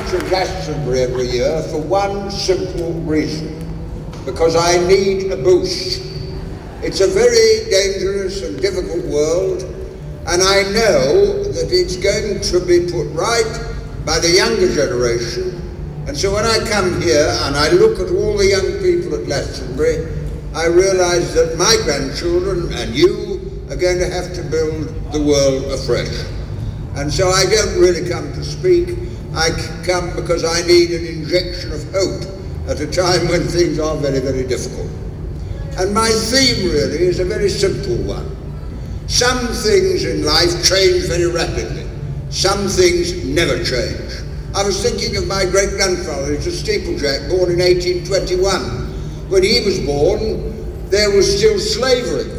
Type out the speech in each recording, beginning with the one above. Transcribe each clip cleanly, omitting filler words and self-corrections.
to Glastonbury every year for one simple reason, because I need a boost. It's a very dangerous and difficult world, and I know that it's going to be put right by the younger generation. And so when I come here and I look at all the young people at Glastonbury, I realise that my grandchildren and you are going to have to build the world afresh. And so I don't really come to speak. I come because I need an injection of hope at a time when things are very, very difficult. And my theme really is a very simple one. Some things in life change very rapidly. Some things never change. I was thinking of my great-grandfather, he's a steeplejack, born in 1821. When he was born, there was still slavery.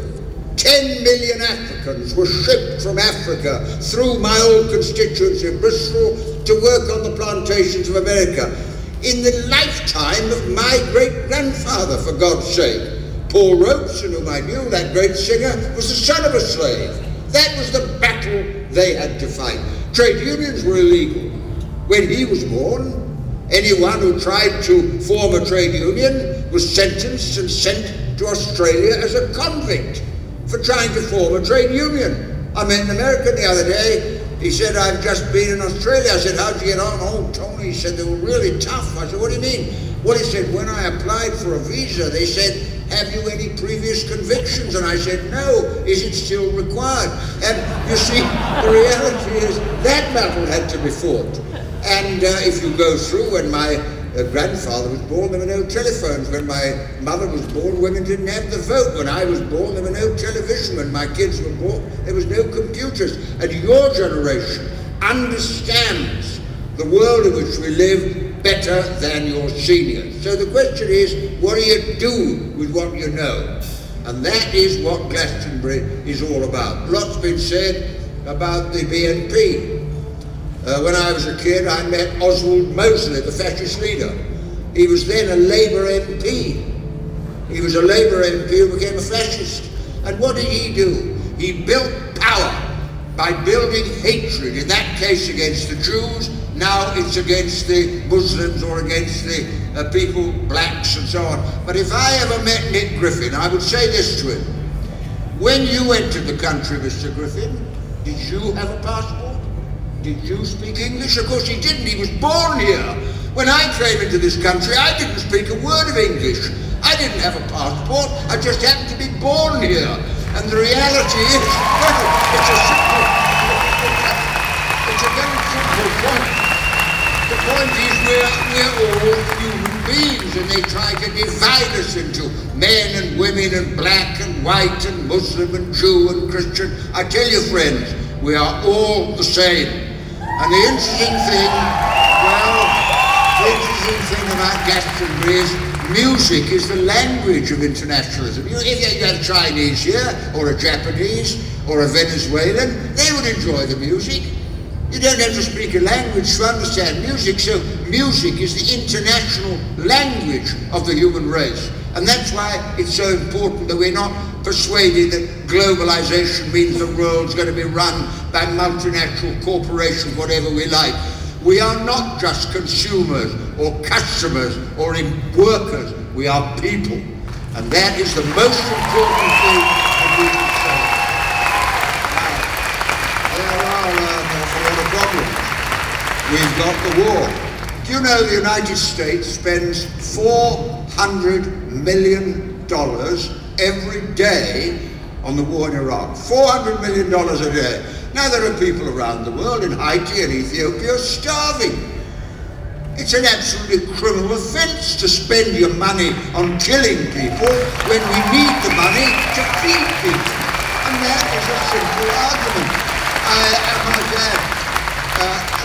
10 million Africans were shipped from Africa through my old constituency of Bristol to work on the plantations of America. In the lifetime of my great-grandfather, for God's sake. Paul Robeson, whom I knew, that great singer, was the son of a slave. That was the battle they had to fight. Trade unions were illegal. When he was born, anyone who tried to form a trade union was sentenced and sent to Australia as a convict for trying to form a trade union. I met an American the other day. He said, I've just been in Australia. I said, how'd you get on? Oh, Tony, he said, they were really tough. I said, what do you mean? Well, he said, when I applied for a visa, they said, have you any previous convictions? And I said, no. Is it still required? And you see, the reality is that battle had to be fought. And if you go through, when my grandfather was born, there were no telephones. When my mother was born, women didn't have the vote. When I was born, there were no television. When my kids were born, there was no computers. And your generation understands the world in which we live better than your seniors. So the question is, what do you do with what you know? And that is what Glastonbury is all about. Lots been said about the BNP. When I was a kid, I met Oswald Mosley, the fascist leader. He was then a Labour MP. He was a Labour MP who became a fascist. And what did he do? He built power by building hatred, in that case against the Jews. Now it's against the Muslims or against the people, blacks and so on. But if I ever met Nick Griffin, I would say this to him. When you entered the country, Mr. Griffin, did you have a passport? Did you speak English? Of course he didn't. He was born here. When I came into this country, I didn't speak a word of English. I didn't have a passport. I just happened to be born here. And the reality is, well, it's a very simple point. The point is we're all human beings, and they try to divide us into men and women and black and white and Muslim and Jew and Christian. I tell you, friends, we are all the same. And the interesting thing, well, the interesting thing about Glastonbury is music is the language of internationalism. If you had a Chinese here, or a Japanese, or a Venezuelan, they would enjoy the music. You don't have to speak a language to understand music, so music is the international language of the human race. And that's why it's so important that we're not persuaded that globalization means the world's going to be run by multinational corporations, whatever we like. We are not just consumers or customers or workers, we are people. And that is the most important thing that we can say. There are a lot of problems. We've got the war. Do you know the United States spends $400 million every day on the war in Iraq? $400 million a day. Now there are people around the world, in Haiti and Ethiopia, starving. It's an absolutely criminal offence to spend your money on killing people when we need the money to feed people. And that is a simple argument. I might add,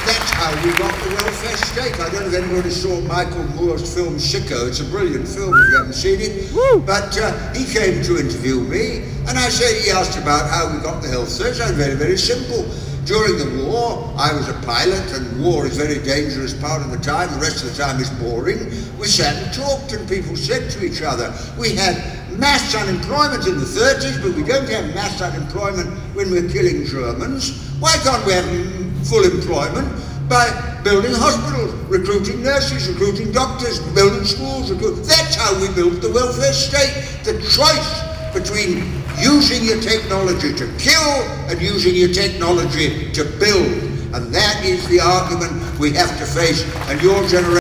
that's how we got the welfare state. I don't know if anybody saw Michael Moore's film Sicko. It's a brilliant film if you haven't seen it. Woo! But he came to interview me, and he asked about how we got the health service. I was very, very simple. During the war, I was a pilot, and war is a very dangerous part of the time. The rest of the time is boring. We sat and talked, and people said to each other, we had mass unemployment in the 30s, but we don't have mass unemployment when we're killing Germans. Why can't we have full employment? by building hospitals, recruiting nurses, recruiting doctors, building schools. That's how we built the welfare state. The choice between using your technology to kill and using your technology to build. And that is the argument we have to face, and your generation